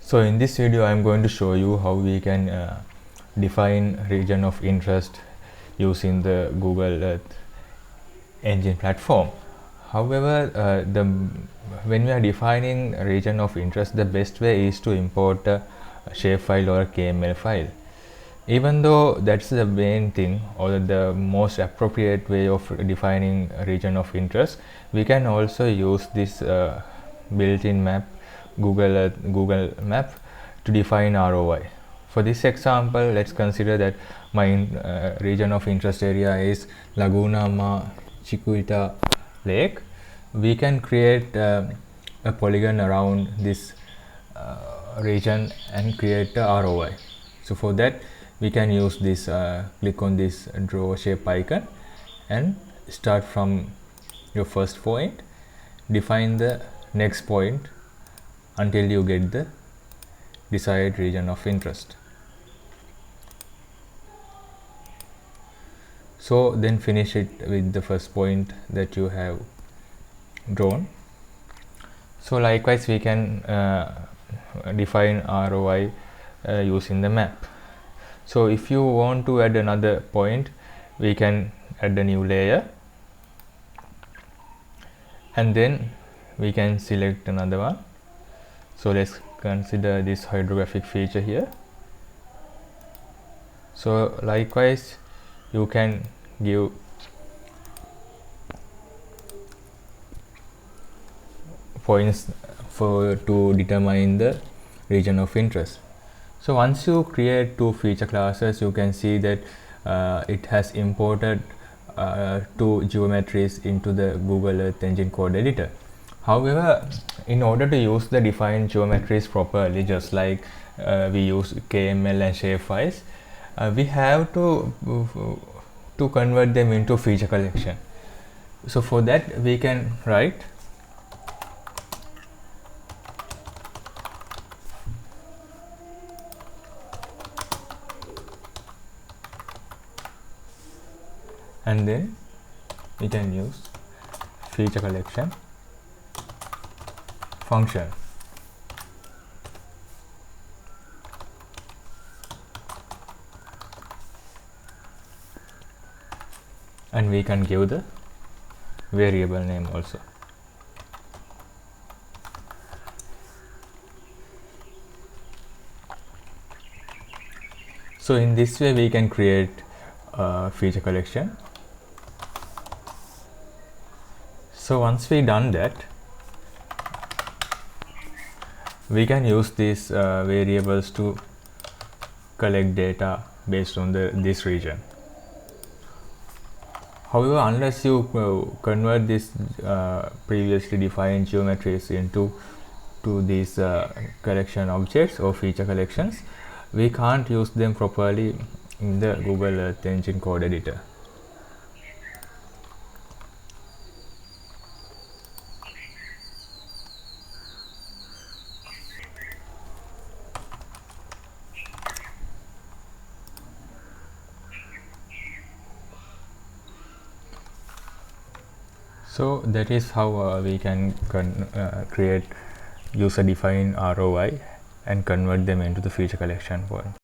So in this video I am going to show you how we can define region of interest using the Google Earth engine platform. However, when we are defining a region of interest, the best way is to import a shapefile or a KML file. Even though that's the main thing or the most appropriate way of defining a region of interest, we can also use this built-in map, Google Map, to define ROI. For this example, let's consider that my region of interest area is Laguna Ma Chiquita Lake. We can create a polygon around this region and create a ROI. So for that, we can use this, click on this draw shape icon and start from your first point, define the next point until you get the desired region of interest. So then finish it with the first point that you have drawn. So likewise we can define ROI using the map. So if you want to add another point, we can add a new layer and then we can select another one. So let's consider this hydrographic feature here. So likewise you can give points to determine the region of interest. So once you create two feature classes, you can see that it has imported two geometries into the Google Earth Engine code editor. However, in order to use the defined geometries properly, just like we use KML and shapefiles, we have to convert them into feature collection. So for that we can write and then we can use feature collection function. And we can give the variable name also. So in this way we can create a feature collection. So once we done that, we can use these variables to collect data based on this region. However, unless you convert this previously defined geometries into these collection objects or feature collections, we can't use them properly in the Google Earth Engine code editor. So that is how we can create user defined ROI and convert them into the feature collection points.